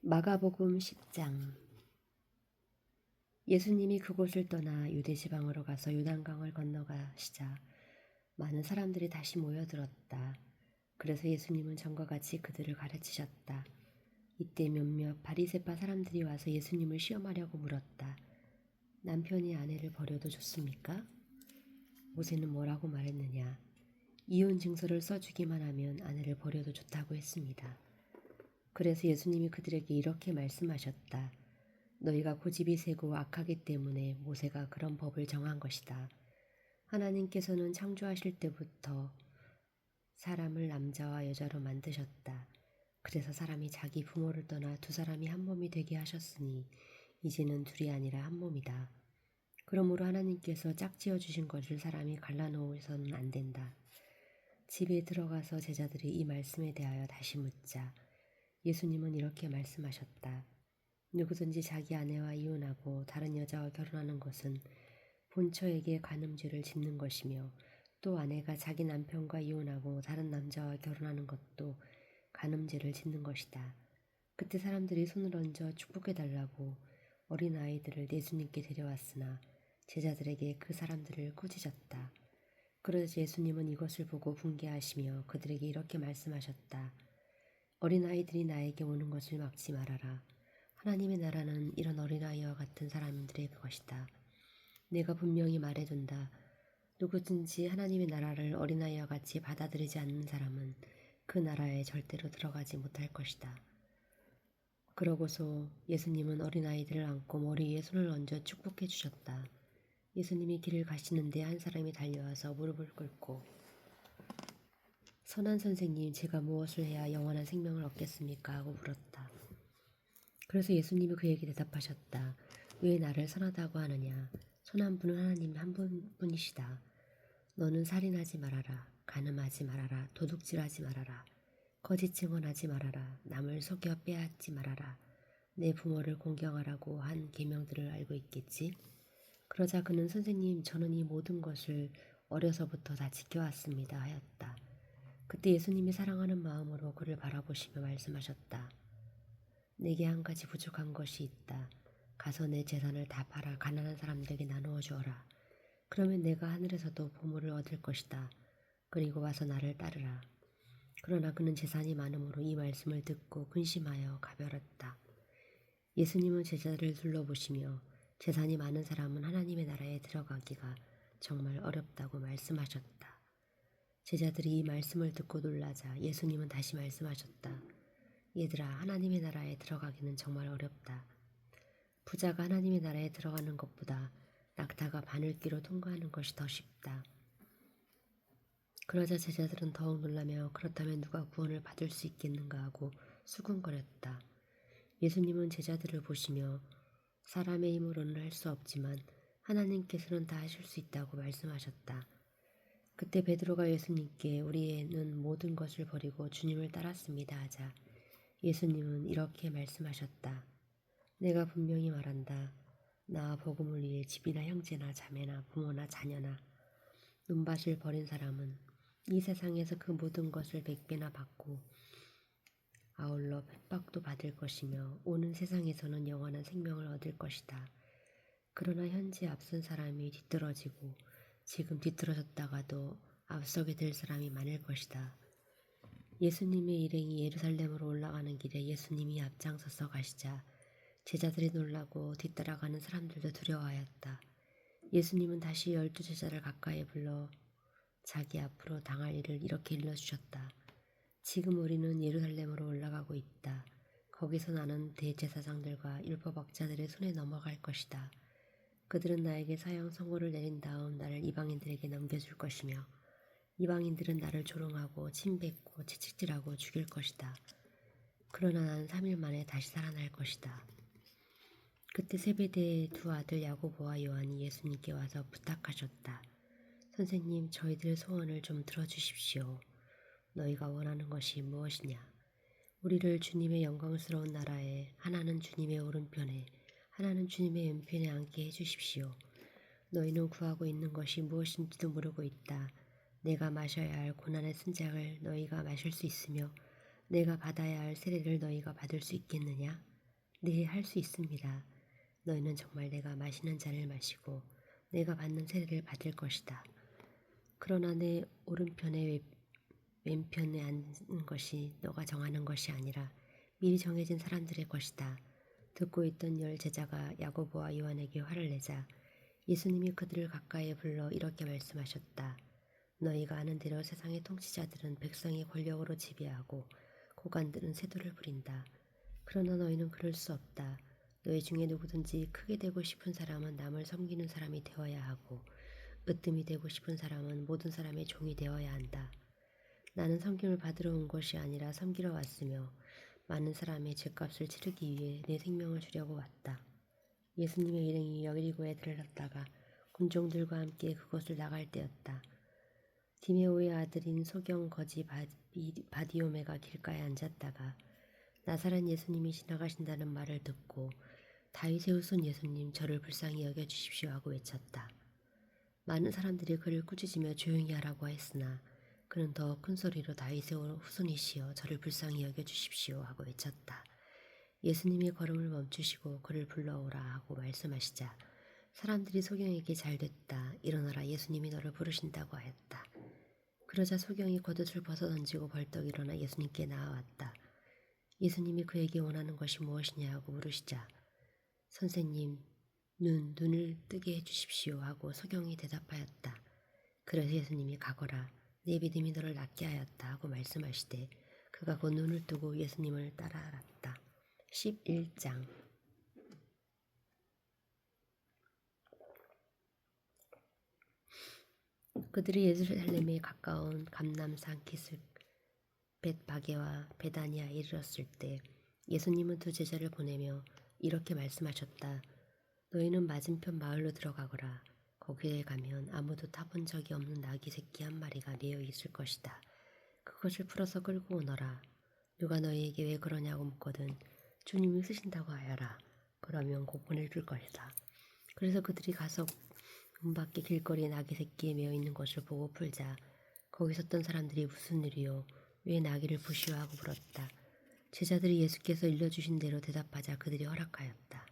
마가복음 10장. 예수님이 그곳을 떠나 유대 지방으로 가서 요단강을 건너가시자 많은 사람들이 다시 모여들었다. 그래서 예수님은 전과 같이 그들을 가르치셨다. 이때 몇몇 바리새파 사람들이 와서 예수님을 시험하려고 물었다. 남편이 아내를 버려도 좋습니까? 모세는 뭐라고 말했느냐? 이혼 증서를 써주기만 하면 아내를 버려도 좋다고 했습니다. 그래서 예수님이 그들에게 이렇게 말씀하셨다. 너희가 고집이 세고 악하기 때문에 모세가 그런 법을 정한 것이다. 하나님께서는 창조하실 때부터 사람을 남자와 여자로 만드셨다. 그래서 사람이 자기 부모를 떠나 두 사람이 한 몸이 되게 하셨으니 이제는 둘이 아니라 한 몸이다. 그러므로 하나님께서 짝지어 주신 것을 사람이 갈라놓으서는 안 된다. 집에 들어가서 제자들이 이 말씀에 대하여 다시 묻자 예수님은 이렇게 말씀하셨다. 누구든지 자기 아내와 이혼하고 다른 여자와 결혼하는 것은 본처에게 간음죄를 짓는 것이며 또 아내가 자기 남편과 이혼하고 다른 남자와 결혼하는 것도 간음죄를 짓는 것이다. 그때 사람들이 손을 얹어 축복해달라고 어린아이들을 예수님께 데려왔으나 제자들에게 그 사람들을 꾸짖었다. 그러자 예수님은 이것을 보고 분개하시며 그들에게 이렇게 말씀하셨다. 어린아이들이 나에게 오는 것을 막지 말아라. 하나님의 나라는 이런 어린아이와 같은 사람들의 것이다. 내가 분명히 말해둔다. 누구든지 하나님의 나라를 어린아이와 같이 받아들이지 않는 사람은 그 나라에 절대로 들어가지 못할 것이다. 그러고서 예수님은 어린아이들을 안고 머리 위에 손을 얹어 축복해 주셨다. 예수님이 길을 가시는데 한 사람이 달려와서 무릎을 꿇고 선한 선생님, 제가 무엇을 해야 영원한 생명을 얻겠습니까? 하고 물었다. 그래서 예수님이 그에게 대답하셨다. 왜 나를 선하다고 하느냐? 선한 분은 하나님 한 분뿐이시다. 너는 살인하지 말아라. 간음하지 말아라. 도둑질하지 말아라. 거짓 증언하지 말아라. 남을 속여 빼앗지 말아라. 내 부모를 공경하라고 한 계명들을 알고 있겠지? 그러자 그는 선생님, 저는 이 모든 것을 어려서부터 다 지켜왔습니다. 하였다. 그때 예수님이 사랑하는 마음으로 그를 바라보시며 말씀하셨다. 내게 한 가지 부족한 것이 있다. 가서 내 재산을 다 팔아 가난한 사람들에게 나누어 주어라. 그러면 내가 하늘에서도 보물을 얻을 것이다. 그리고 와서 나를 따르라. 그러나 그는 재산이 많음으로 이 말씀을 듣고 근심하여 가버렸다. 예수님은 제자들을 둘러보시며 재산이 많은 사람은 하나님의 나라에 들어가기가 정말 어렵다고 말씀하셨다. 제자들이 이 말씀을 듣고 놀라자 예수님은 다시 말씀하셨다. 얘들아, 하나님의 나라에 들어가기는 정말 어렵다. 부자가 하나님의 나라에 들어가는 것보다 낙타가 바늘길로 통과하는 것이 더 쉽다. 그러자 제자들은 더욱 놀라며 그렇다면 누가 구원을 받을 수 있겠는가 하고 수군거렸다. 예수님은 제자들을 보시며 사람의 힘으로는 할 수 없지만 하나님께서는 다 하실 수 있다고 말씀하셨다. 그때 베드로가 예수님께 우리는 모든 것을 버리고 주님을 따랐습니다 하자 예수님은 이렇게 말씀하셨다. 내가 분명히 말한다. 나와 복음을 위해 집이나 형제나 자매나 부모나 자녀나 눈밭을 버린 사람은 이 세상에서 그 모든 것을 100배나 받고 아울러 핍박도 받을 것이며 오는 세상에서는 영원한 생명을 얻을 것이다. 그러나 현재 앞선 사람이 뒤떨어지고 지금 뒤떨어졌다가도 앞서게 될 사람이 많을 것이다. 예수님의 일행이 예루살렘으로 올라가는 길에 예수님이 앞장서서 가시자 제자들이 놀라고 뒤따라가는 사람들도 두려워하였다. 예수님은 다시 12 제자를 가까이 불러 자기 앞으로 당할 일을 이렇게 일러주셨다. 지금 우리는 예루살렘으로 올라가고 있다. 거기서 나는 대제사장들과 율법학자들의 손에 넘어갈 것이다. 그들은 나에게 사형 선고를 내린 다음 나를 이방인들에게 넘겨줄 것이며 이방인들은 나를 조롱하고 침뱉고 채찍질하고 죽일 것이다. 그러나 나는 3일 만에 다시 살아날 것이다. 그때 세베대의 두 아들 야고보와 요한이 예수님께 와서 부탁하셨다. 선생님, 저희들 소원을 좀 들어주십시오. 너희가 원하는 것이 무엇이냐? 우리를 주님의 영광스러운 나라에 하나는 주님의 오른편에 하나는 주님의 왼편에 앉게 해주십시오. 너희는 구하고 있는 것이 무엇인지도 모르고 있다. 내가 마셔야 할 고난의 쓴작을 너희가 마실 수 있으며 내가 받아야 할 세례를 너희가 받을 수 있겠느냐? 네, 할 수 있습니다. 너희는 정말 내가 마시는 잔을 마시고 내가 받는 세례를 받을 것이다. 그러나 내 오른편에 왼편에 앉는 것이 너가 정하는 것이 아니라 미리 정해진 사람들의 것이다. 듣고 있던 열 제자가 야고보와 요한에게 화를 내자 예수님이 그들을 가까이에 불러 이렇게 말씀하셨다. 너희가 아는 대로 세상의 통치자들은 백성의 권력으로 지배하고 고관들은 세도를 부린다. 그러나 너희는 그럴 수 없다. 너희 중에 누구든지 크게 되고 싶은 사람은 남을 섬기는 사람이 되어야 하고 으뜸이 되고 싶은 사람은 모든 사람의 종이 되어야 한다. 나는 섬김을 받으러 온 것이 아니라 섬기러 왔으며 많은 사람의 죄값을 치르기 위해 내 생명을 주려고 왔다. 예수님의 일행이 여리고에 들렀다가 군종들과 함께 그곳을 나갈 때였다. 디메오의 아들인 소경 거지 바디오메가 길가에 앉았다가 나사렛 예수님이 지나가신다는 말을 듣고 다윗의 후손 예수님 저를 불쌍히 여겨주십시오 하고 외쳤다. 많은 사람들이 그를 꾸짖으며 조용히 하라고 했으나 그는 더 큰 소리로 다윗의 후손이시여 저를 불쌍히 여겨주십시오 하고 외쳤다. 예수님이 걸음을 멈추시고 그를 불러오라 하고 말씀하시자 사람들이 소경에게 잘됐다. 일어나라 예수님이 너를 부르신다고 하였다. 그러자 소경이 겉옷을 벗어 던지고 벌떡 일어나 예수님께 나아왔다. 예수님이 그에게 원하는 것이 무엇이냐 하고 물으시자 선생님 눈을 뜨게 해주십시오 하고 소경이 대답하였다. 그래서 예수님이 가거라 내 믿음이 너를 낫게 하였다 하고 말씀하시되 그가 곧 눈을 뜨고 예수님을 따라갔다. 11장 그들이 예루살렘에 가까운 감람산 기슭 벳바게와 베다니아에 이르렀을 때 예수님은 두 제자를 보내며 이렇게 말씀하셨다. 너희는 맞은편 마을로 들어가거라. 거기에 가면 아무도 타본 적이 없는 나귀 새끼 한 마리가 매여 있을 것이다. 그것을 풀어서 끌고 오너라. 누가 너희에게 왜 그러냐고 묻거든 주님이 쓰신다고 하여라. 그러면 곧 보내줄 것이다. 그래서 그들이 가서 문 밖에 길거리에 나귀 새끼에 매여 있는 것을 보고 풀자 거기 섰던 사람들이 무슨 일이요? 왜 나귀를 부시오 하고 물었다. 제자들이 예수께서 일러주신 대로 대답하자 그들이 허락하였다.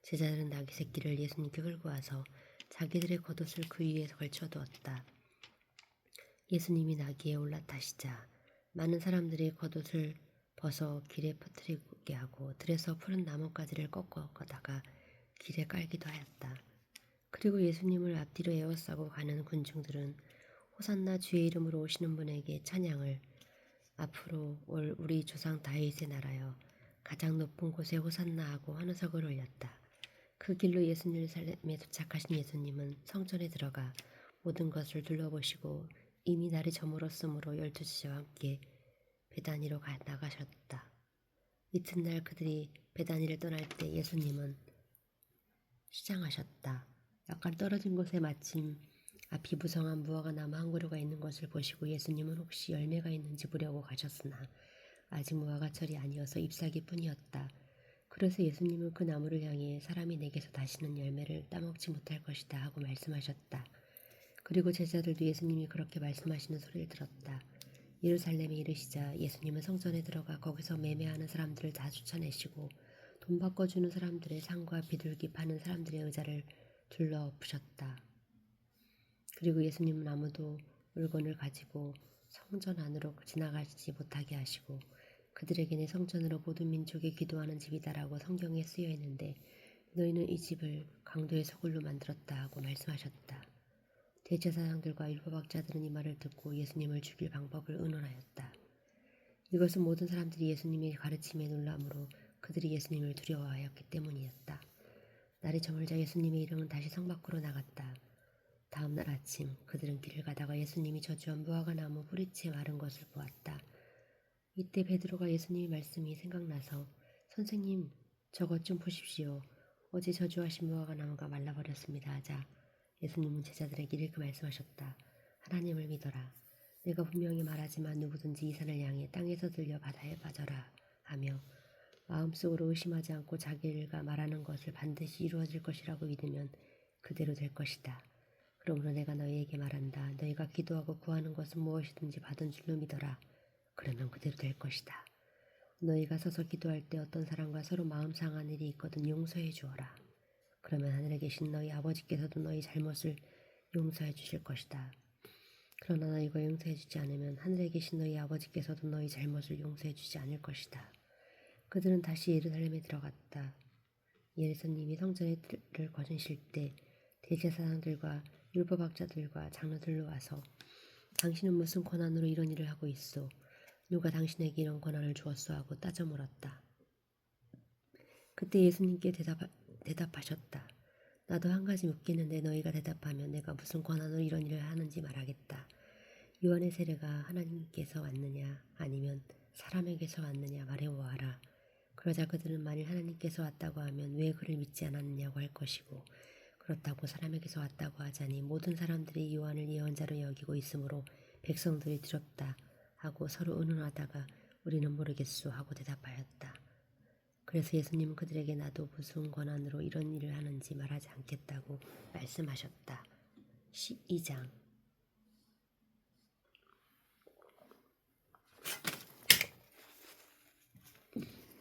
제자들은 나귀 새끼를 예수님께 끌고 와서 자기들의 겉옷을 그 위에 걸쳐두었다. 예수님이 나귀에 올라타시자 많은 사람들이 겉옷을 벗어 길에 퍼뜨리게 하고 들에서 푸른 나뭇가지를 꺾어다가 길에 깔기도 하였다. 그리고 예수님을 앞뒤로 에워싸고 가는 군중들은 호산나 주의 이름으로 오시는 분에게 찬양을 앞으로 올 우리 조상 다윗의 나라여 가장 높은 곳에 호산나 하고 환호성을 올렸다. 그 길로 예루살렘에 도착하신 예수님은 성전에 들어가 모든 것을 둘러보시고 이미 날이 저물었으므로 12제자와 함께 베다니로 나가셨다. 이튿날 그들이 베다니를 떠날 때 예수님은 시장하셨다. 약간 떨어진 곳에 마침 앞이 무성한 무화과 나무 한 그루가 있는 것을 보시고 예수님은 혹시 열매가 있는지 보려고 가셨으나 아직 무화과철이 아니어서 잎사귀뿐이었다. 그래서 예수님은 그 나무를 향해 사람이 내게서 다시는 열매를 따먹지 못할 것이다 하고 말씀하셨다. 그리고 제자들도 예수님이 그렇게 말씀하시는 소리를 들었다. 예루살렘에 이르시자 예수님은 성전에 들어가 거기서 매매하는 사람들을 다 쫓아내시고 돈 바꿔주는 사람들의 상과 비둘기 파는 사람들의 의자를 둘러 엎으셨다. 그리고 예수님은 아무도 물건을 가지고 성전 안으로 지나가지 못하게 하시고 그들에게는 성전으로 모든 민족이 기도하는 집이다라고 성경에 쓰여 있는데 너희는 이 집을 강도의 소굴로 만들었다 하고 말씀하셨다. 대제사장들과 율법학자들은 이 말을 듣고 예수님을 죽일 방법을 의논하였다. 이것은 모든 사람들이 예수님의 가르침에 놀람으로 그들이 예수님을 두려워하였기 때문이었다. 날이 저물자 예수님의 일행은 다시 성 밖으로 나갔다. 다음 날 아침 그들은 길을 가다가 예수님이 저주한 무화과 나무 뿌리채 마른 것을 보았다. 이때 베드로가 예수님의 말씀이 생각나서 선생님 저것 좀 보십시오. 어제 저주하신 무화과 나무가 말라버렸습니다 하자 예수님은 제자들에게 이렇게 말씀하셨다. 하나님을 믿어라. 내가 분명히 말하지만 누구든지 이 산을 향해 땅에서 들려 바다에 빠져라 하며 마음속으로 의심하지 않고 자기가 말하는 것을 반드시 이루어질 것이라고 믿으면 그대로 될 것이다. 그러므로 내가 너희에게 말한다. 너희가 기도하고 구하는 것은 무엇이든지 받은 줄로 믿어라. 그러면 그대로 될 것이다. 너희가 서서 기도할 때 어떤 사람과 서로 마음 상한 일이 있거든 용서해 주어라. 그러면 하늘에 계신 너희 아버지께서도 너희 잘못을 용서해 주실 것이다. 그러나 너희가 용서해 주지 않으면 하늘에 계신 너희 아버지께서도 너희 잘못을 용서해 주지 않을 것이다. 그들은 다시 예루살렘에 들어갔다. 예수님이 성전에 를 거주실 때 대제사장들과 율법학자들과 장로들로 와서 당신은 무슨 권한으로 이런 일을 하고 있소? 누가 당신에게 이런 권한을 주었소? 하고 따져 물었다. 그때 예수님께 대답하셨다. 나도 한 가지 묻겠는데 너희가 대답하면 내가 무슨 권한으로 이런 일을 하는지 말하겠다. 요한의 세례가 하나님께서 왔느냐 아니면 사람에게서 왔느냐 말해보아라. 그러자 그들은 만일 하나님께서 왔다고 하면 왜 그를 믿지 않았느냐고 할 것이고 그렇다고 사람에게서 왔다고 하자니 모든 사람들이 요한을 예언자로 여기고 있으므로 백성들이 두렵다 하고 서로 의논하다가 우리는 모르겠소 하고 대답하였다. 그래서 예수님은 그들에게 나도 무슨 권한으로 이런 일을 하는지 말하지 않겠다고 말씀하셨다. 12장.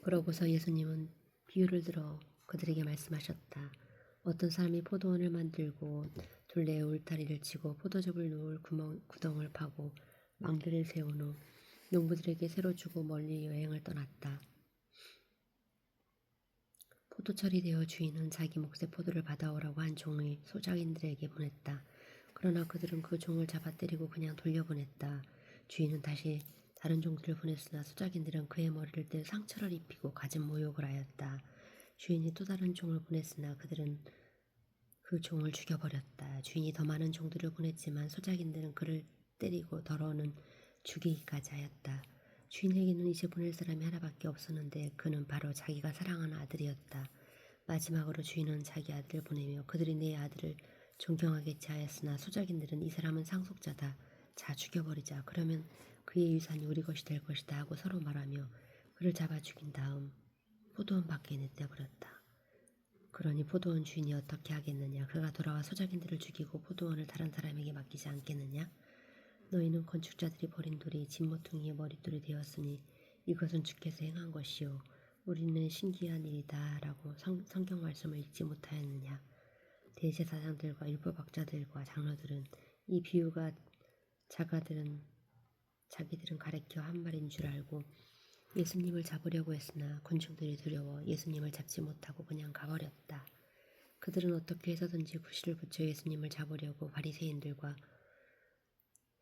그러고서 예수님은 비유를 들어 그들에게 말씀하셨다. 어떤 사람이 포도원을 만들고 둘레에 울타리를 치고 포도즙을 놓을 구덩을 파고 망대를 세운 후 농부들에게 새로 주고 멀리 여행을 떠났다. 포도철이 되어 주인은 자기 몫의 포도를 받아오라고 한 종의 소작인들에게 보냈다. 그러나 그들은 그 종을 잡아 때리고 그냥 돌려보냈다. 주인은 다시 다른 종들을 보냈으나 소작인들은 그의 머리를 떼 상처를 입히고 갖은 모욕을 하였다. 주인이 또 다른 종을 보냈으나 그들은 그 종을 죽여버렸다. 주인이 더 많은 종들을 보냈지만 소작인들은 그를 때리고 더러는 죽이기까지 하였다. 주인에게는 이제 보낼 사람이 하나밖에 없었는데 그는 바로 자기가 사랑하는 아들이었다. 마지막으로 주인은 자기 아들을 보내며 그들이 내 아들을 존경하겠지 하였으나 소작인들은 이 사람은 상속자다. 자 죽여버리자. 그러면 그의 유산이 우리 것이 될 것이다 하고 서로 말하며 그를 잡아 죽인 다음 포도원 밖에 내떼버렸다. 그러니 포도원 주인이 어떻게 하겠느냐? 그가 돌아와 소작인들을 죽이고 포도원을 다른 사람에게 맡기지 않겠느냐? 너희는 건축자들이 버린 돌이 진모퉁이의 머릿돌이 되었으니 이것은 주께서 행한 것이요 우리는 신기한 일이다 라고 성경 말씀을 읽지 못하였느냐? 대제사장들과 율법학자들과 장로들은 이 비유가 자기들은 가리켜 한 말인 줄 알고 예수님을 잡으려고 했으나 군중들이 두려워 예수님을 잡지 못하고 그냥 가버렸다. 그들은 어떻게 해서든지 구실을 붙여 예수님을 잡으려고 바리새인들과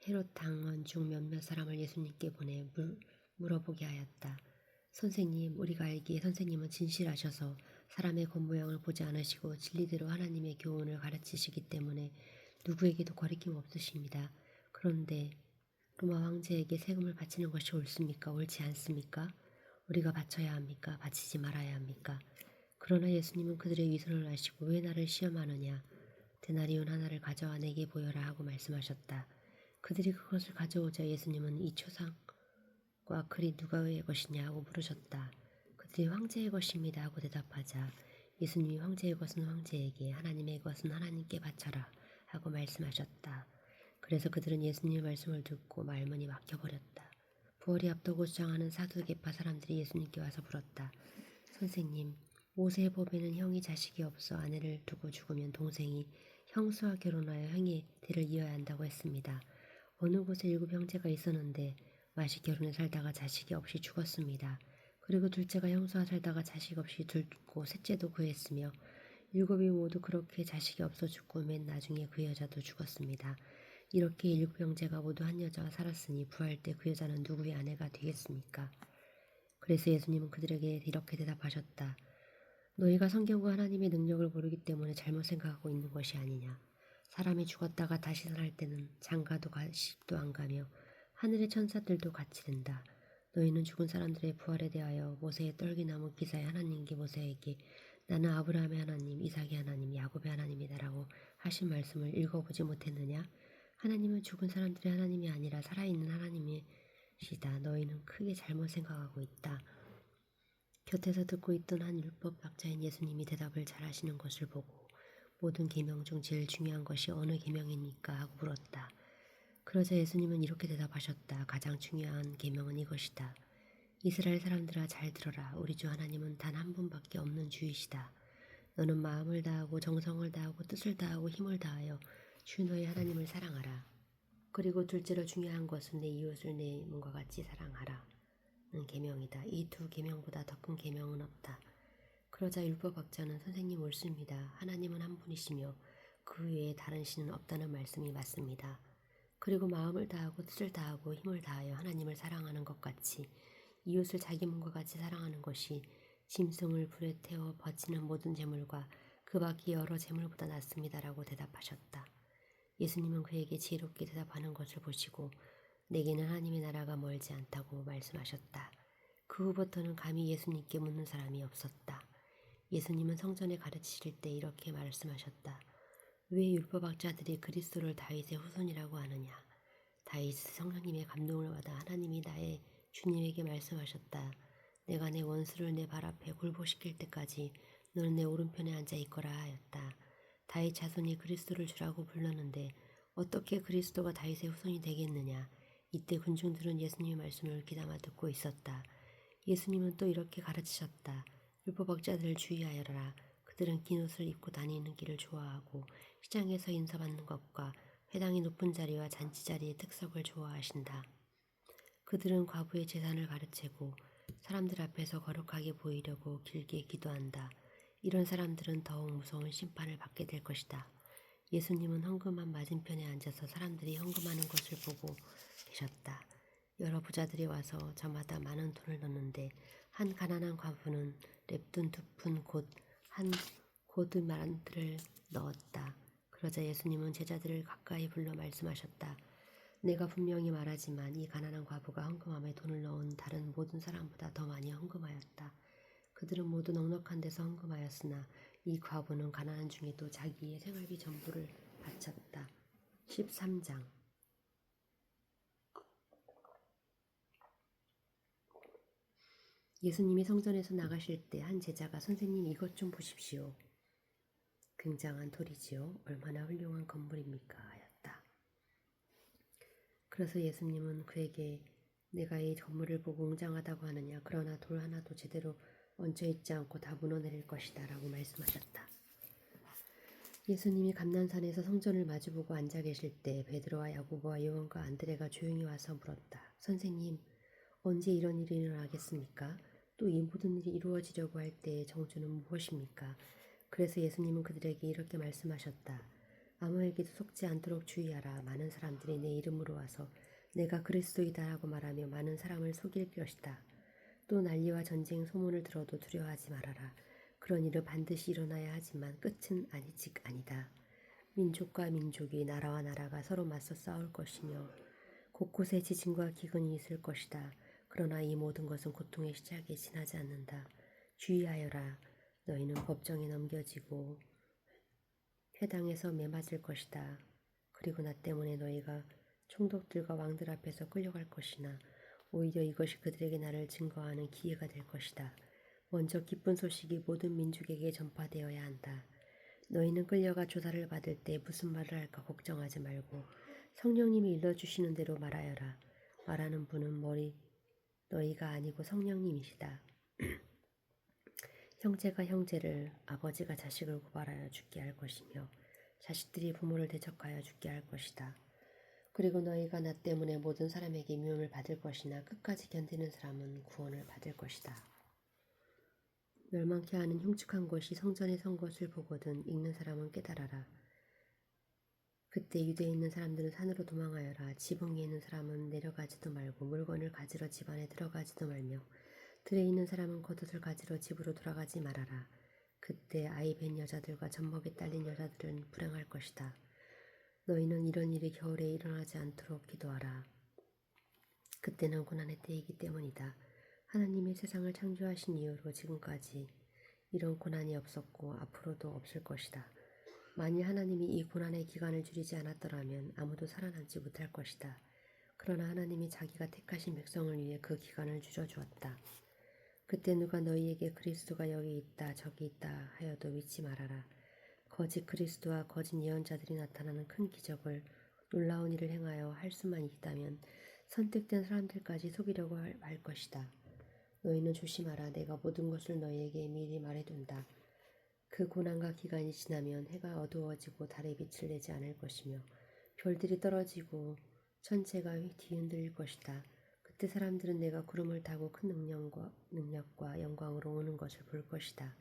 헤롯 당원 중 몇몇 사람을 예수님께 보내 물어보게 하였다. 선생님, 우리가 알기에 선생님은 진실하셔서 사람의 겉모양을 보지 않으시고 진리대로 하나님의 교훈을 가르치시기 때문에 누구에게도 거리낌 없으십니다. 그런데 로마 황제에게 세금을 바치는 것이 옳습니까? 옳지 않습니까? 우리가 바쳐야 합니까? 바치지 말아야 합니까? 그러나 예수님은 그들의 위선을 아시고 왜 나를 시험하느냐? 데나리온 하나를 가져와 내게 보여라 하고 말씀하셨다. 그들이 그것을 가져오자 예수님은 이 초상과 글이 누가의 것이냐 하고 물으셨다. 그들이 황제의 것입니다 하고 대답하자 예수님이 황제의 것은 황제에게 하나님의 것은 하나님께 바쳐라 하고 말씀하셨다. 그래서 그들은 예수님의 말씀을 듣고 말문이 막혀버렸다. 부활이 앞두고 주장하는 사두개파 사람들이 예수님께 와서 물었다. 선생님, 모세의 법에는 형이 자식이 없어 아내를 두고 죽으면 동생이 형수와 결혼하여 형의 대를 이어야 한다고 했습니다. 어느 곳에 7 형제가 있었는데 맏이 결혼해 살다가 자식이 없이 죽었습니다. 그리고 둘째가 형수와 살다가 자식 없이 죽고 셋째도 그랬으며 7이 모두 그렇게 자식이 없어 죽고 맨 나중에 그 여자도 죽었습니다. 이렇게 7 형제가 모두 한 여자가 살았으니 부활 때 그 여자는 누구의 아내가 되겠습니까? 그래서 예수님은 그들에게 이렇게 대답하셨다. 너희가 성경과 하나님의 능력을 모르기 때문에 잘못 생각하고 있는 것이 아니냐. 사람이 죽었다가 다시 살할 때는 장가도 가십도 안 가며 하늘의 천사들도 같이 된다. 너희는 죽은 사람들의 부활에 대하여 모세의 떨기나무 기사의 하나님께 모세에게 나는 아브라함의 하나님, 이삭의 하나님, 야곱의 하나님이다라고 하신 말씀을 읽어보지 못했느냐? 하나님은 죽은 사람들의 하나님이 아니라 살아있는 하나님이시다. 너희는 크게 잘못 생각하고 있다. 곁에서 듣고 있던 한 율법학자인 예수님이 대답을 잘하시는 것을 보고 모든 계명 중 제일 중요한 것이 어느 계명입니까? 하고 물었다. 그러자 예수님은 이렇게 대답하셨다. 가장 중요한 계명은 이것이다. 이스라엘 사람들아 잘 들어라. 우리 주 하나님은 단 한 분밖에 없는 주이시다. 너는 마음을 다하고 정성을 다하고 뜻을 다하고 힘을 다하여 주 너의 하나님을 사랑하라. 그리고 둘째로 중요한 것은 내 이웃을 내 몸과 같이 사랑하라. 는 계명이다. 이 두 계명보다 더 큰 계명은 없다. 그러자 율법학자는 선생님 옳습니다. 하나님은 한 분이시며 그 외에 다른 신은 없다는 말씀이 맞습니다. 그리고 마음을 다하고 뜻을 다하고 힘을 다하여 하나님을 사랑하는 것 같이 이웃을 자기 몸과 같이 사랑하는 것이 짐승을 불에 태워 바치는 모든 제물과 그 밖의 여러 제물보다 낫습니다라고 대답하셨다. 예수님은 그에게 지혜롭게 대답하는 것을 보시고 내게는 하나님의 나라가 멀지 않다고 말씀하셨다. 그 후부터는 감히 예수님께 묻는 사람이 없었다. 예수님은 성전에 가르치실 때 이렇게 말씀하셨다. 왜 율법학자들이 그리스도를 다윗의 후손이라고 하느냐? 다윗 성령님의 감동을 받아 하나님이 나의 주님에게 말씀하셨다. 내가 내 원수를 내 발 앞에 굴복시킬 때까지 너는 내 오른편에 앉아 있거라 하였다. 다윗 자손이 그리스도를 주라고 불렀는데 어떻게 그리스도가 다윗의 후손이 되겠느냐? 이때 군중들은 예수님의 말씀을 귀담아 듣고 있었다. 예수님은 또 이렇게 가르치셨다. 율법학자들을 주의하여라. 그들은 긴 옷을 입고 다니는 길을 좋아하고 시장에서 인사받는 것과 회당의 높은 자리와 잔치 자리의 특석을 좋아하신다. 그들은 과부의 재산을 가르치고 사람들 앞에서 거룩하게 보이려고 길게 기도한다. 이런 사람들은 더욱 무서운 심판을 받게 될 것이다. 예수님은 헌금함 맞은편에 앉아서 사람들이 헌금하는 것을 보고 계셨다. 여러 부자들이 와서 저마다 많은 돈을 넣는데 한 가난한 과부는 랩돈 2푼 곧 한 고드만들을 넣었다. 그러자 예수님은 제자들을 가까이 불러 말씀하셨다. 내가 분명히 말하지만 이 가난한 과부가 헌금함에 돈을 넣은 다른 모든 사람보다 더 많이 헌금하였다. 그들은 모두 넉넉한 데서 헌금하였으나 이 과부는 가난한 중에도 자기의 생활비 전부를 바쳤다. 13장. 예수님이 성전에서 나가실 때 한 제자가 선생님 이것 좀 보십시오. 굉장한 돌이지요. 얼마나 훌륭한 건물입니까? 하였다. 그래서 예수님은 그에게 내가 이 건물을 보고 웅장하다고 하느냐. 그러나 돌 하나도 제대로 얹혀있지 않고 다 무너내릴 것이다 라고 말씀하셨다. 예수님이 감난산에서 성전을 마주보고 앉아 계실 때 베드로와 야고보와 요한과 안드레가 조용히 와서 물었다. 선생님, 언제 이런 일이 일어나겠습니까? 또 이 모든 일이 이루어지려고 할 때의 정주는 무엇입니까? 그래서 예수님은 그들에게 이렇게 말씀하셨다. 아무에게도 속지 않도록 주의하라. 많은 사람들이 내 이름으로 와서 내가 그리스도이다라고 말하며 많은 사람을 속일 것이다. 또 난리와 전쟁 소문을 들어도 두려워하지 말아라. 그런 일은 반드시 일어나야 하지만 끝은 아직 아니다. 민족과 민족이 나라와 나라가 서로 맞서 싸울 것이며 곳곳에 지진과 기근이 있을 것이다. 그러나 이 모든 것은 고통의 시작에 지나지 않는다. 주의하여라. 너희는 법정에 넘겨지고 회당에서 매맞을 것이다. 그리고 나 때문에 너희가 총독들과 왕들 앞에서 끌려갈 것이나 오히려 이것이 그들에게 나를 증거하는 기회가 될 것이다. 먼저 기쁜 소식이 모든 민족에게 전파되어야 한다. 너희는 끌려가 조사를 받을 때 무슨 말을 할까 걱정하지 말고 성령님이 일러주시는 대로 말하여라. 말하는 분은 너희가 아니고 성령님이시다. 형제가 형제를, 아버지가 자식을 고발하여 죽게 할 것이며 자식들이 부모를 대적하여 죽게 할 것이다. 그리고 너희가 나 때문에 모든 사람에게 미움을 받을 것이나 끝까지 견디는 사람은 구원을 받을 것이다. 멸망케 하는 흉측한 것이 성전에 선 것을 보거든 읽는 사람은 깨달아라. 그때 유대에 있는 사람들은 산으로 도망하여라. 지붕 위에 있는 사람은 내려가지도 말고 물건을 가지러 집 안에 들어가지도 말며 들에 있는 사람은 겉옷을 가지러 집으로 돌아가지 말아라. 그때 아이 뵌 여자들과 젖먹이 딸린 여자들은 불행할 것이다. 너희는 이런 일이 겨울에 일어나지 않도록 기도하라. 그때는 고난의 때이기 때문이다. 하나님이 세상을 창조하신 이후로 지금까지 이런 고난이 없었고 앞으로도 없을 것이다. 만일 하나님이 이 고난의 기간을 줄이지 않았더라면 아무도 살아남지 못할 것이다. 그러나 하나님이 자기가 택하신 백성을 위해 그 기간을 줄여주었다. 그때 누가 너희에게 그리스도가 여기 있다 저기 있다 하여도 믿지 말아라. 거짓 그리스도와 거짓 예언자들이 나타나는 큰 기적을 놀라운 일을 행하여 할 수만 있다면 선택된 사람들까지 속이려고 할 것이다. 너희는 조심하라. 내가 모든 것을 너희에게 미리 말해둔다. 그 고난과 기간이 지나면 해가 어두워지고 달의 빛을 내지 않을 것이며 별들이 떨어지고 천체가 뒤흔들릴 것이다. 그때 사람들은 내가 구름을 타고 큰 능력과 영광으로 오는 것을 볼 것이다.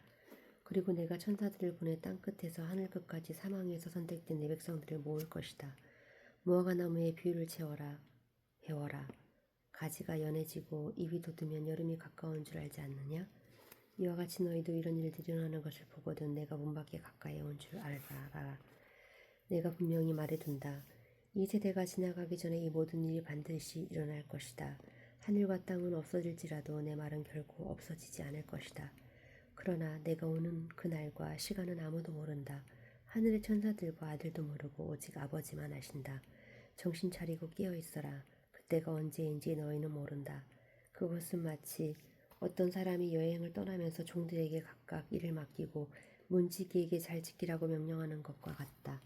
그리고 내가 천사들을 보내 땅끝에서 하늘 끝까지 사망에서 선택된 내 백성들을 모을 것이다. 무화과 나무에 비유를 배워라. 가지가 연해지고 잎이 돋으면 여름이 가까운 줄 알지 않느냐? 이와 같이 너희도 이런 일들이 일어나는 것을 보거든 내가 문 밖에 가까이 온 줄 알아라. 내가 분명히 말해둔다. 이 세대가 지나가기 전에 이 모든 일이 반드시 일어날 것이다. 하늘과 땅은 없어질지라도 내 말은 결코 없어지지 않을 것이다. 그러나 내가 오는 그날과 시간은 아무도 모른다. 하늘의 천사들과 아들도 모르고 오직 아버지만 아신다. 정신 차리고 깨어 있어라. 그때가 언제인지 너희는 모른다. 그것은 마치 어떤 사람이 여행을 떠나면서 종들에게 각각 일을 맡기고 문지기에게 잘 지키라고 명령하는 것과 같다.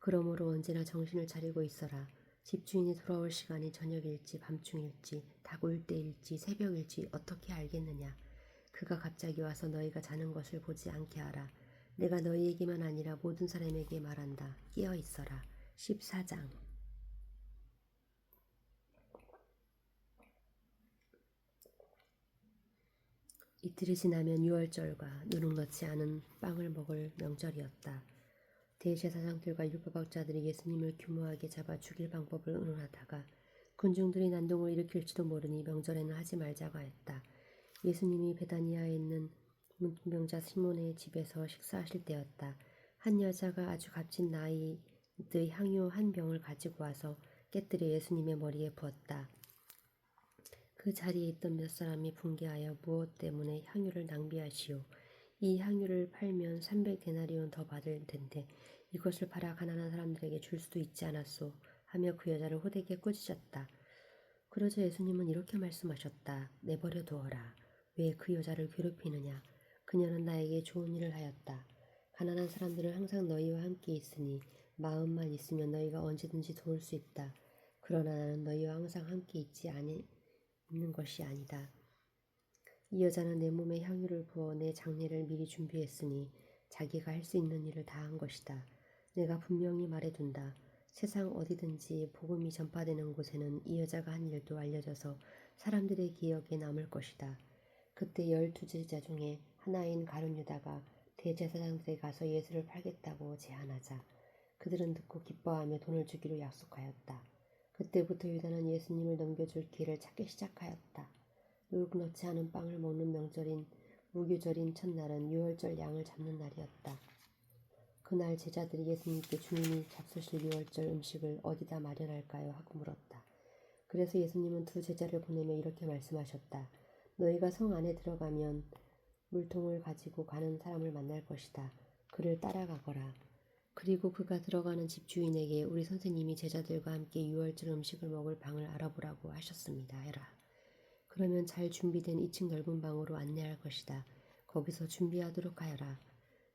그러므로 언제나 정신을 차리고 있어라. 집주인이 돌아올 시간이 저녁일지 밤중일지 다구일 때일지 새벽일지 어떻게 알겠느냐. 그가 갑자기 와서 너희가 자는 것을 보지 않게 하라. 내가 너희에게만 아니라 모든 사람에게 말한다. 깨어 있어라. 14장. 이틀이 지나면 유월절과 누룩 넣지 않은 빵을 먹을 명절이었다. 대제사장들과 율법학자들이 예수님을 규모하게 잡아 죽일 방법을 의논하다가 군중들이 난동을 일으킬지도 모르니 명절에는 하지 말자고 했다. 예수님이 베다니아에 있는 문병자 시몬의 집에서 식사하실 때였다. 한 여자가 아주 값진 나이의 향유 한 병을 가지고 와서 깨뜨려 예수님의 머리에 부었다. 그 자리에 있던 몇 사람이 분개하여 무엇 때문에 향유를 낭비하시오. 이 향유를 팔면 300데나리온 더 받을 텐데 이것을 팔아 가난한 사람들에게 줄 수도 있지 않았소 하며 그 여자를 호되게 꾸짖었다. 그러자 예수님은 이렇게 말씀하셨다. 내버려 두어라. 왜 그 여자를 괴롭히느냐. 그녀는 나에게 좋은 일을 하였다. 가난한 사람들은 항상 너희와 함께 있으니 마음만 있으면 너희가 언제든지 도울 수 있다. 그러나 나는 너희와 항상 함께 있는 것이 아니다. 이 여자는 내 몸에 향유를 부어 내 장례를 미리 준비했으니 자기가 할 수 있는 일을 다 한 것이다. 내가 분명히 말해둔다. 세상 어디든지 복음이 전파되는 곳에는 이 여자가 한 일도 알려져서 사람들의 기억에 남을 것이다. 그때 12제자 중에 하나인 가룟 유다가 대제사장들에 가서 예수를 팔겠다고 제안하자 그들은 듣고 기뻐하며 돈을 주기로 약속하였다. 그때부터 유다는 예수님을 넘겨줄 기회를 찾기 시작하였다. 누룩 넣지 않은 빵을 먹는 명절인 무교절인 첫날은 유월절 양을 잡는 날이었다. 그날 제자들이 예수님께 주님이 잡수실 유월절 음식을 어디다 마련할까요? 하고 물었다. 그래서 예수님은 두 제자를 보내며 이렇게 말씀하셨다. 너희가 성 안에 들어가면 물통을 가지고 가는 사람을 만날 것이다. 그를 따라가거라. 그리고 그가 들어가는 집주인에게 우리 선생님이 제자들과 함께 유월절 음식을 먹을 방을 알아보라고 하셨습니다. 해라. 그러면 잘 준비된 2층 넓은 방으로 안내할 것이다. 거기서 준비하도록 하여라.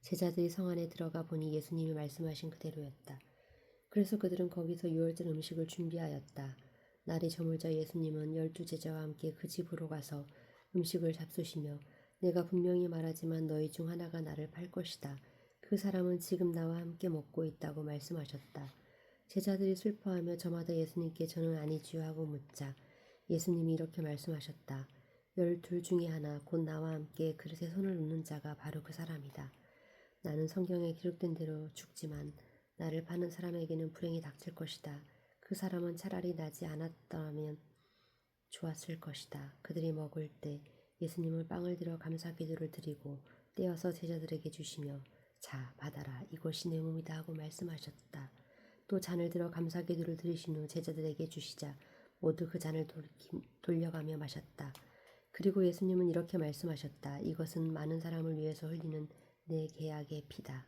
제자들이 성 안에 들어가 보니 예수님이 말씀하신 그대로였다. 그래서 그들은 거기서 유월절 음식을 준비하였다. 날이 저물자 예수님은 12제자와 함께 그 집으로 가서 음식을 잡수시며 내가 분명히 말하지만 너희 중 하나가 나를 팔 것이다. 그 사람은 지금 나와 함께 먹고 있다고 말씀하셨다. 제자들이 슬퍼하며 저마다 예수님께 저는 아니지요 하고 묻자 예수님이 이렇게 말씀하셨다. 12 중에 하나 곧 나와 함께 그릇에 손을 놓는 자가 바로 그 사람이다. 나는 성경에 기록된 대로 죽지만 나를 파는 사람에게는 불행이 닥칠 것이다. 그 사람은 차라리 나지 않았다면 좋았을 것이다. 그들이 먹을 때 예수님은 빵을 들어 감사 기도를 드리고 떼어서 제자들에게 주시며 자 받아라 이것이 내 몸이다 하고 말씀하셨다. 또 잔을 들어 감사 기도를 드리신 후 제자들에게 주시자 모두 그 잔을 돌려가며 마셨다. 그리고 예수님은 이렇게 말씀하셨다. 이것은 많은 사람을 위해서 흘리는 내 계약의 피다.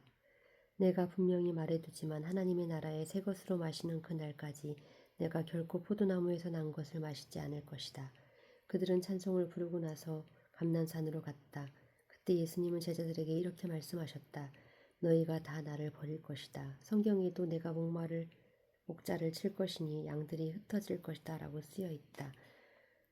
내가 분명히 말해두지만 하나님의 나라의 새 것으로 마시는 그날까지 내가 결코 포도나무에서 난 것을 마시지 않을 것이다. 그들은 찬송을 부르고 나서 감난산으로 갔다. 그때 예수님은 제자들에게 이렇게 말씀하셨다. 너희가 다 나를 버릴 것이다. 성경에도 내가 목자를 칠 것이니 양들이 흩어질 것이다 라고 쓰여 있다.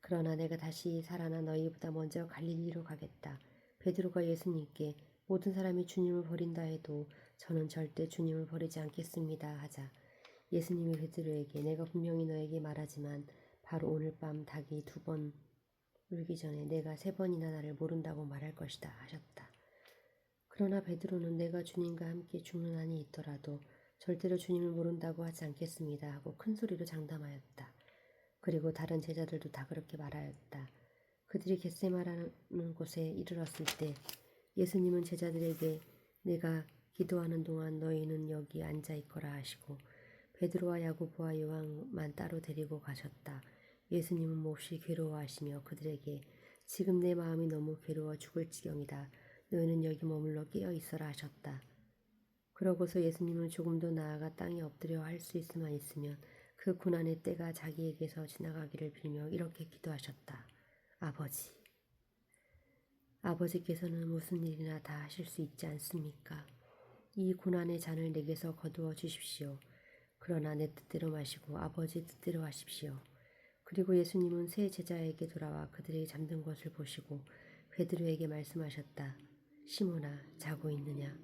그러나 내가 다시 살아나 너희보다 먼저 갈릴리로 가겠다. 베드로가 예수님께 모든 사람이 주님을 버린다 해도 저는 절대 주님을 버리지 않겠습니다 하자 예수님이 베드로에게 내가 분명히 너에게 말하지만 바로 오늘 밤 닭이 2번 울기 전에 내가 3번이나 나를 모른다고 말할 것이다 하셨다. 그러나 베드로는 내가 주님과 함께 죽는 한이 있더라도 절대로 주님을 모른다고 하지 않겠습니다 하고 큰 소리로 장담하였다. 그리고 다른 제자들도 다 그렇게 말하였다. 그들이 겟세마라는 곳에 이르렀을 때 예수님은 제자들에게 내가 기도하는 동안 너희는 여기 앉아 있거라 하시고 베드로와 야고보와 요한만 따로 데리고 가셨다. 예수님은 몹시 괴로워하시며 그들에게 지금 내 마음이 너무 괴로워 죽을 지경이다. 너희는 여기 머물러 깨어 있어라 하셨다. 그러고서 예수님은 조금 더 나아가 땅에 엎드려 할 수 있으면 있으면 그 고난의 때가 자기에게서 지나가기를 빌며 이렇게 기도하셨다. 아버지께서는 무슨 일이나 다 하실 수 있지 않습니까? 이 고난의 잔을 내게서 거두어 주십시오. 그러나 내 뜻대로 마시고 아버지 뜻대로 하십시오. 그리고 예수님은 세 제자에게 돌아와 그들이 잠든 것을 보시고 베드로에게 말씀하셨다. 시몬아, 자고 있느냐?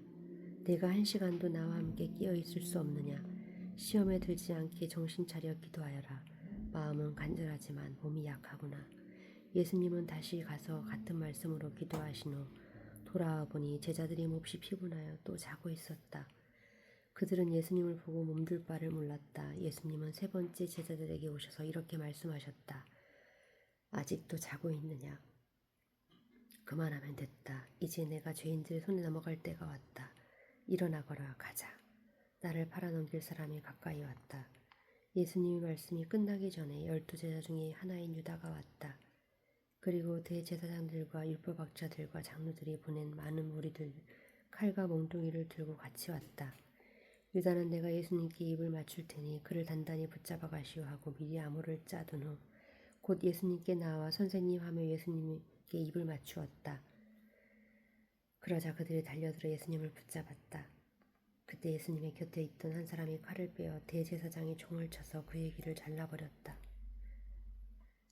내가 1시간도 나와 함께 끼어 있을 수 없느냐? 시험에 들지 않게 정신 차려 기도하여라. 마음은 간절하지만 몸이 약하구나. 예수님은 다시 가서 같은 말씀으로 기도하신 후 돌아와 보니 제자들이 몹시 피곤하여 또 자고 있었다. 그들은 예수님을 보고 몸둘 바를 몰랐다. 예수님은 3번째 제자들에게 오셔서 이렇게 말씀하셨다. 아직도 자고 있느냐? 그만하면 됐다. 이제 내가 죄인들의 손에 넘어갈 때가 왔다. 일어나거라 가자. 나를 팔아넘길 사람이 가까이 왔다. 예수님의 말씀이 끝나기 전에 12제자 중에 하나인 유다가 왔다. 그리고 대제사장들과 율법학자들과 장로들이 보낸 많은 무리들 칼과 몽둥이를 들고 같이 왔다. 유다는 내가 예수님께 입을 맞출 테니 그를 단단히 붙잡아 가시오 하고 미리 암호를 짜둔 후 곧 예수님께 나와 선생님 하며 예수님께 입을 맞추었다. 그러자 그들이 달려들어 예수님을 붙잡았다. 그때 예수님의 곁에 있던 한 사람이 칼을 빼어 대제사장이 총을 쳐서 그의 귀를 잘라버렸다.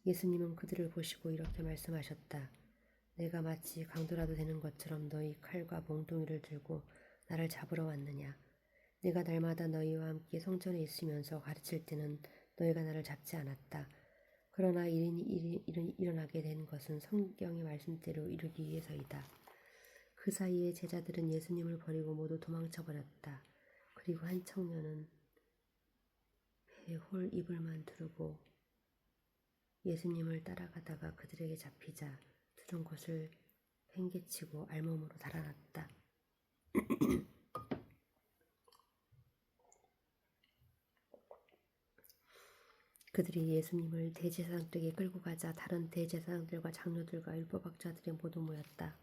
예수님은 그들을 보시고 이렇게 말씀하셨다. 내가 마치 강도라도 되는 것처럼 너희 칼과 몽둥이를 들고 나를 잡으러 왔느냐. 내가 날마다 너희와 함께 성전에 있으면서 가르칠 때는 너희가 나를 잡지 않았다. 그러나 일어나게 된 것은 성경의 말씀대로 이루기 위해서이다. 그 사이에 제자들은 예수님을 버리고 모두 도망쳐버렸다. 그리고 한 청년은 배에 홀 이불만 두르고 예수님을 따라가다가 그들에게 잡히자 두른 곳을 팽개치고 알몸으로 달아났다. 그들이 예수님을 대제사장들에게 끌고 가자 다른 대제사장들과 장로들과 율법학자들이 모두 모였다.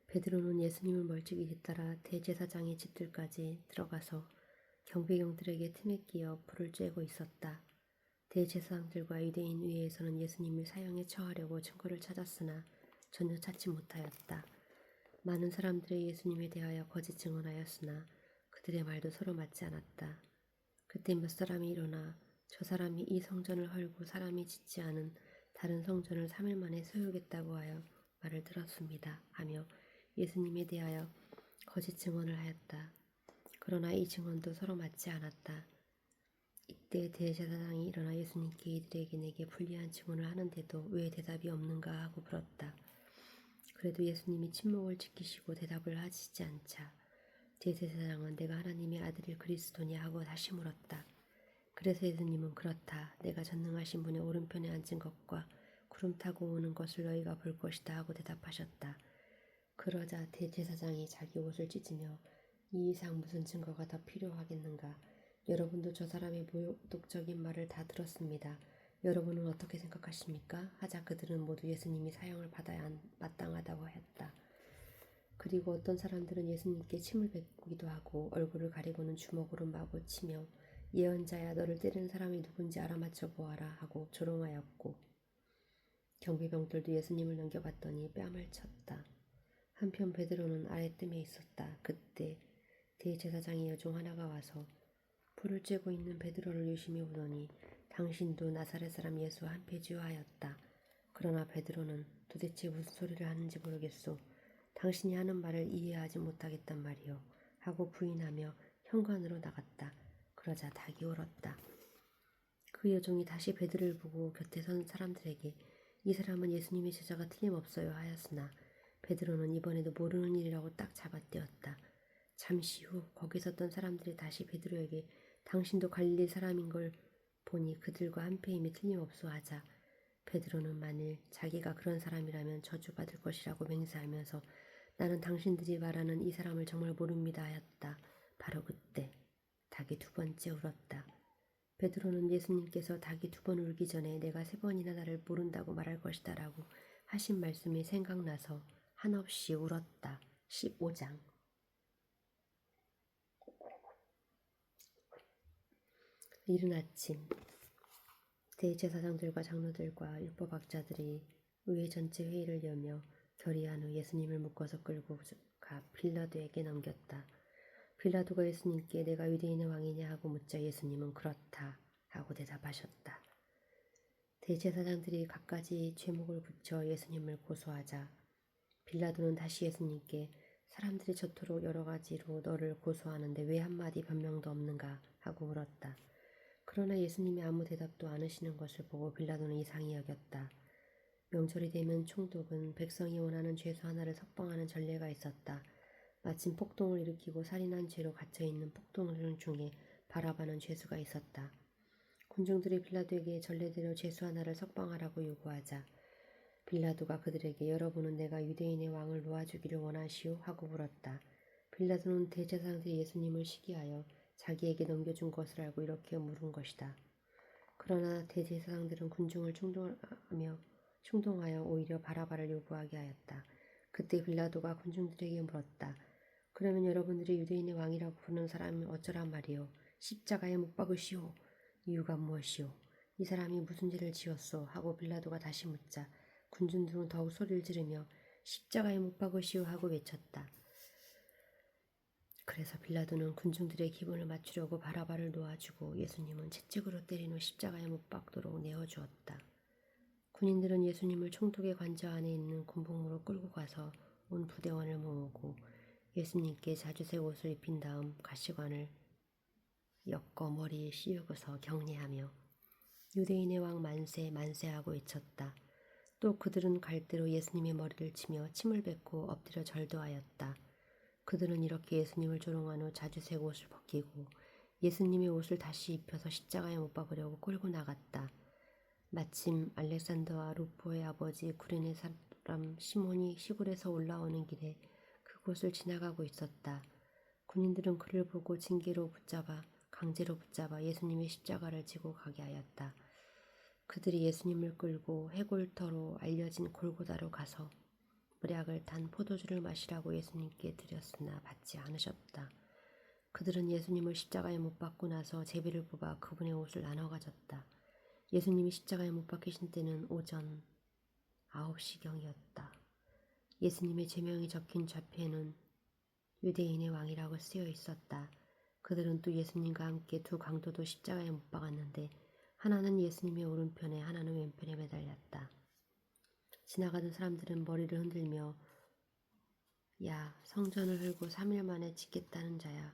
베드로는 예수님을 멀찍이 뒤따라 대제사장의 집들까지 들어가서 경비병들에게 틈에 끼어 불을 쬐고 있었다. 대제사장들과 유대인 위에서는 예수님을 사형에 처하려고 증거를 찾았으나 전혀 찾지 못하였다. 많은 사람들이 예수님에 대하여 거짓 증언하였으나 그들의 말도 서로 맞지 않았다. 그때 몇 사람이 일어나 저 사람이 이 성전을 헐고 사람이 짓지 않은 다른 성전을 3일 만에 세우겠다고 하여 말을 들었습니다. 하며 예수님에 대하여 거짓 증언을 하였다. 그러나 이 증언도 서로 맞지 않았다. 이때 대제사장이 일어나 예수님께 이들에게 내게 불리한 증언을 하는데도 왜 대답이 없는가 하고 물었다. 그래도 예수님이 침묵을 지키시고 대답을 하시지 않자 대제사장은 내가 하나님의 아들일 그리스도냐 하고 다시 물었다. 그래서 예수님은 그렇다. 내가 전능하신 분의 오른편에 앉은 것과 구름 타고 오는 것을 너희가 볼 것이다 하고 대답하셨다. 그러자 대제사장이 자기 옷을 찢으며 이 이상 무슨 증거가 더 필요하겠는가. 여러분도 저 사람의 모독적인 말을 다 들었습니다. 여러분은 어떻게 생각하십니까? 하자 그들은 모두 예수님이 사형을 받아야 마땅하다고 하였다. 그리고 어떤 사람들은 예수님께 침을 뱉기도 하고 얼굴을 가리고는 주먹으로 마구 치며 예언자야 너를 때리는 사람이 누군지 알아맞혀 보아라 하고 조롱하였고 경비병들도 예수님을 넘겨봤더니 뺨을 쳤다. 한편 베드로는 아랫뜸에 있었다. 그때 대제사장의 여종 하나가 와서 불을 쬐고 있는 베드로를 유심히 보더니 당신도 나사렛 사람 예수와 한패지요 하였다. 그러나 베드로는 도대체 무슨 소리를 하는지 모르겠소. 당신이 하는 말을 이해하지 못하겠단 말이요. 하고 부인하며 현관으로 나갔다. 그러자 닭이 울었다. 그 여종이 다시 베드로를 보고 곁에 선 사람들에게 이 사람은 예수님의 제자가 틀림없어요 하였으나 베드로는 이번에도 모르는 일이라고 딱 잡아떼었다. 잠시 후 거기 섰던 사람들이 다시 베드로에게 당신도 갈릴리 사람인 걸 보니 그들과 한패임이 틀림없소 하자 베드로는 만일 자기가 그런 사람이라면 저주받을 것이라고 맹세하면서 나는 당신들이 말하는 이 사람을 정말 모릅니다 하였다. 바로 그때 닭이 두 번째 울었다. 베드로는 예수님께서 닭이 두 번 울기 전에 내가 세 번이나 나를 모른다고 말할 것이다 라고 하신 말씀이 생각나서 한없이 울었다. 15장. 이른 아침 대제사장들과 장로들과 율법학자들이 의회 전체 회의를 여며 결의한 후 예수님을 묶어서 끌고 가 빌라도에게 넘겼다. 빌라도가 예수님께 내가 유대인의 왕이냐 하고 묻자 예수님은 그렇다 하고 대답하셨다. 대제사장들이 갖가지 죄목을 붙여 예수님을 고소하자 빌라도는 다시 예수님께 사람들이 저토록 여러 가지로 너를 고소하는데 왜 한마디 변명도 없는가 하고 물었다. 그러나 예수님이 아무 대답도 안 하시는 것을 보고 빌라도는 이상히 여겼다. 명절이 되면 총독은 백성이 원하는 죄수 하나를 석방하는 전례가 있었다. 마침 폭동을 일으키고 살인한 죄로 갇혀있는 폭동들 중에 바라바는 죄수가 있었다. 군중들이 빌라도에게 전례대로 죄수 하나를 석방하라고 요구하자 빌라도가 그들에게 여러분은 내가 유대인의 왕을 놓아주기를 원하시오? 하고 물었다. 빌라도는 대제사장들이 예수님을 시기하여 자기에게 넘겨준 것을 알고 이렇게 물은 것이다. 그러나 대제사장들은 군중을 충동하여 오히려 바라바를 요구하게 하였다. 그때 빌라도가 군중들에게 물었다. 그러면 여러분들이 유대인의 왕이라고 부르는 사람이 어쩌란 말이오? 십자가에 못 박으시오. 이유가 무엇이오? 이 사람이 무슨 죄를 지었소? 하고 빌라도가 다시 묻자 군중들은 더욱 소리를 지르며 십자가에 못 박으시오 하고 외쳤다. 그래서 빌라도는 군중들의 기분을 맞추려고 바라바를 놓아주고 예수님은 채찍으로 때린 후 십자가에 못 박도록 내어주었다. 군인들은 예수님을 총독의 관저 안에 있는 군복무로 끌고 가서 온 부대원을 모으고 예수님께 자주색 옷을 입힌 다음 가시관을 엮어 머리에 씌우고서 경례하며 유대인의 왕 만세 만세하고 외쳤다. 또 그들은 갈대로 예수님의 머리를 치며 침을 뱉고 엎드려 절도하였다. 그들은 이렇게 예수님을 조롱한 후 자주색 옷을 벗기고 예수님의 옷을 다시 입혀서 십자가에 못 박으려고 끌고 나갔다. 마침 알렉산더와 루포의 아버지 구레네 사람 시몬이 시골에서 올라오는 길에 그곳을 지나가고 있었다. 군인들은 그를 보고 강제로 붙잡아 예수님의 십자가를 지고 가게 하였다. 그들이 예수님을 끌고 해골터로 알려진 골고다로 가서 물약을 탄 포도주를 마시라고 예수님께 드렸으나 받지 않으셨다. 그들은 예수님을 십자가에 못 박고 나서 제비를 뽑아 그분의 옷을 나눠 가졌다. 예수님이 십자가에 못 박히신 때는 오전 9시경이었다. 예수님의 제명이 적힌 좌표에는 유대인의 왕이라고 쓰여 있었다. 그들은 또 예수님과 함께 두 강도도 십자가에 못 박았는데 하나는 예수님의 오른편에 하나는 왼편에 매달렸다. 지나가던 사람들은 머리를 흔들며 야, 성전을 헐고 3일 만에 짓겠다는 자야.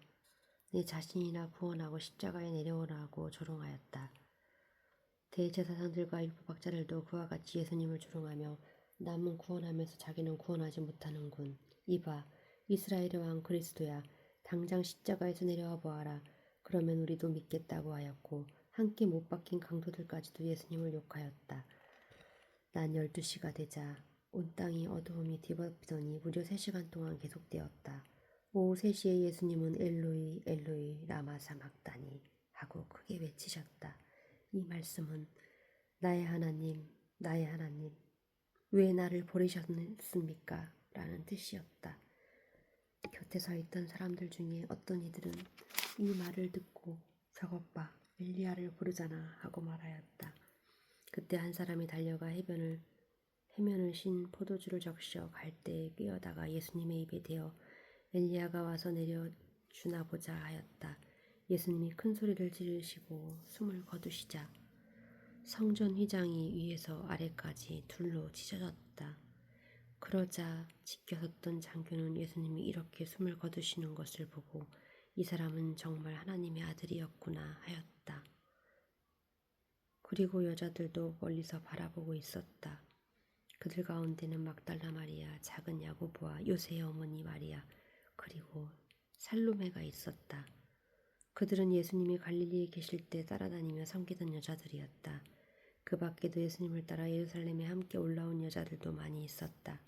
네 자신이나 구원하고 십자가에 내려오라고 조롱하였다. 대제사장들과 율법학자들도 그와 같이 예수님을 조롱하며 남은 구원하면서 자기는 구원하지 못하는군. 이봐, 이스라엘의 왕 그리스도야. 당장 십자가에서 내려와 보아라. 그러면 우리도 믿겠다고 하였고 함께 못 박힌 강도들까지도 예수님을 욕하였다. 난 12시가 되자 온 땅이 어두움이 뒤덮이더니 무려 3시간 동안 계속되었다. 오후 3시에 예수님은 엘로이 엘로이 라마 사막다니 하고 크게 외치셨다. 이 말씀은 나의 하나님 나의 하나님 왜 나를 버리셨습니까? 라는 뜻이었다. 곁에 서 있던 사람들 중에 어떤 이들은 이 말을 듣고 저것 봐 엘리야를 부르잖아 하고 말하였다. 그때 한 사람이 달려가 해면을 신 포도주를 적셔 갈대에 끼어다가 예수님의 입에 대어 엘리야가 와서 내려주나 보자 하였다. 예수님이 큰 소리를 지르시고 숨을 거두시자 성전 휘장이 위에서 아래까지 둘로 찢어졌다. 그러자 지켜섰던 장교는 예수님이 이렇게 숨을 거두시는 것을 보고 이 사람은 정말 하나님의 아들이었구나 하였다. 그리고 여자들도 멀리서 바라보고 있었다. 그들 가운데는 막달라 마리아, 작은 야고보와 요새의 어머니 마리아, 그리고 살로메가 있었다. 그들은 예수님이 갈릴리에 계실 때 따라다니며 섬기던 여자들이었다. 그 밖에도 예수님을 따라 예루살렘에 함께 올라온 여자들도 많이 있었다.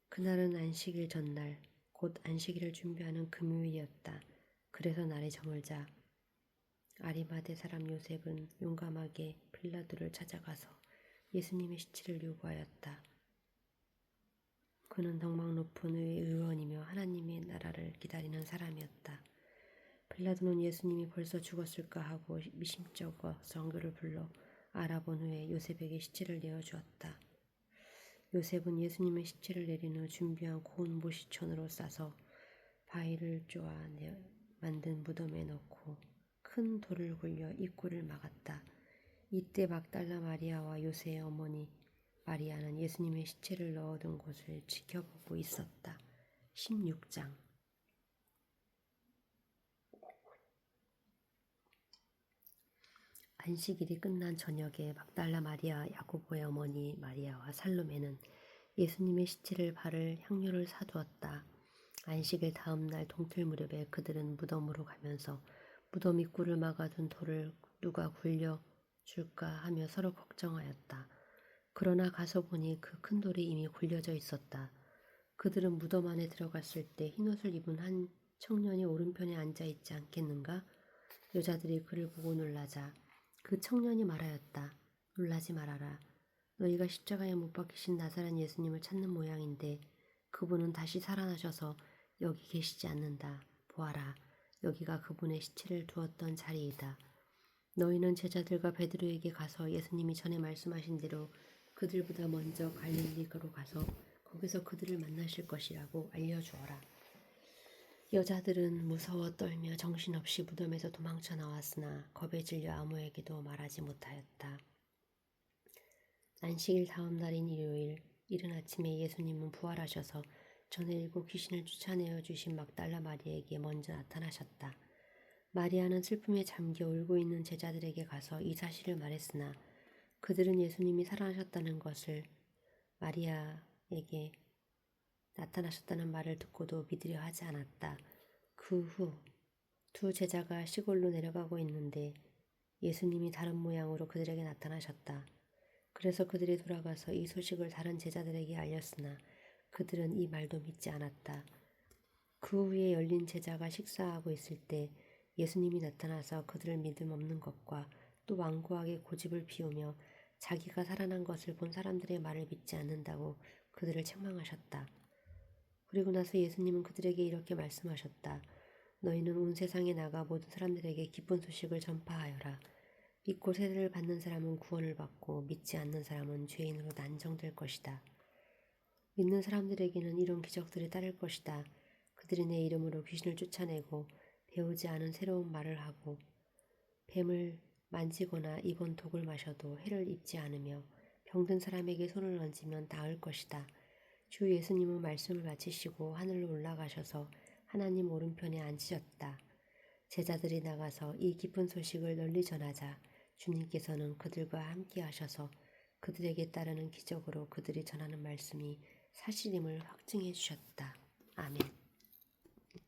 그날은 안식일 전날, 곧 안식일을 준비하는 금요일이었다. 그래서 날이 저물자 아리마대 사람 요셉은 용감하게 빌라도를 찾아가서 예수님의 시체를 요구하였다. 그는 덕망 높은 의회 의원이며 하나님의 나라를 기다리는 사람이었다. 빌라도는 예수님이 벌써 죽었을까 하고 미심쩍어 정교를 불러 알아본 후에 요셉에게 시체를 내어주었다. 요셉은 예수님의 시체를 내린 후 준비한 고운 모시촌으로 싸서 바위를 쪼아 만든 무덤에 넣고 큰 돌을 굴려 입구를 막았다. 이때 막달라 마리아와 요새의 어머니 마리아는 예수님의 시체를 넣어둔 곳을 지켜보고 있었다. 16장. 안식일이 끝난 저녁에 막달라 마리아, 야고보의 어머니 마리아와 살로메는 예수님의 시체를 바를 향료를 사두었다. 안식일 다음 날 동틀 무렵에 그들은 무덤으로 가면서 무덤 입구를 막아둔 돌을 누가 굴려 줄까 하며 서로 걱정하였다. 그러나 가서 보니 그 큰 돌이 이미 굴려져 있었다. 그들은 무덤 안에 들어갔을 때 흰옷을 입은 한 청년이 오른편에 앉아 있지 않겠는가? 여자들이 그를 보고 놀라자 그 청년이 말하였다. 놀라지 말아라. 너희가 십자가에 못 박히신 나사렛 예수님을 찾는 모양인데 그분은 다시 살아나셔서 여기 계시지 않는다. 보아라. 여기가 그분의 시체를 두었던 자리이다. 너희는 제자들과 베드로에게 가서 예수님이 전에 말씀하신 대로 그들보다 먼저 갈릴리로 가서 거기서 그들을 만나실 것이라고 알려주어라. 여자들은 무서워 떨며 정신없이 무덤에서 도망쳐 나왔으나 겁에 질려 아무에게도 말하지 못하였다. 안식일 다음 날인 일요일 이른 아침에 예수님은 부활하셔서 전에 일곱 귀신을 쫓아내어 주신 막달라 마리아에게 먼저 나타나셨다. 마리아는 슬픔에 잠겨 울고 있는 제자들에게 가서 이 사실을 말했으나 그들은 예수님이 살아나셨다는 것을 마리아에게 나타나셨다는 말을 듣고도 믿으려 하지 않았다. 그 후 두 제자가 시골로 내려가고 있는데 예수님이 다른 모양으로 그들에게 나타나셨다. 그래서 그들이 돌아가서 이 소식을 다른 제자들에게 알렸으나 그들은 이 말도 믿지 않았다. 그 후에 열린 제자가 식사하고 있을 때 예수님이 나타나서 그들을 믿음 없는 것과 또 완고하게 고집을 피우며 자기가 살아난 것을 본 사람들의 말을 믿지 않는다고 그들을 책망하셨다. 그리고 나서 예수님은 그들에게 이렇게 말씀하셨다. 너희는 온 세상에 나가 모든 사람들에게 기쁜 소식을 전파하여라. 믿고 세례를 받는 사람은 구원을 받고 믿지 않는 사람은 죄인으로 난정될 것이다. 믿는 사람들에게는 이런 기적들이 따를 것이다. 그들이 내 이름으로 귀신을 쫓아내고 배우지 않은 새로운 말을 하고 뱀을 만지거나 입은 독을 마셔도 해를 입지 않으며 병든 사람에게 손을 얹으면 나을 것이다. 주 예수님은 말씀을 마치시고 하늘로 올라가셔서 하나님 오른편에 앉으셨다. 제자들이 나가서 이 기쁜 소식을 널리 전하자 주님께서는 그들과 함께 하셔서 그들에게 따르는 기적으로 그들이 전하는 말씀이 사실임을 확증해 주셨다. 아멘.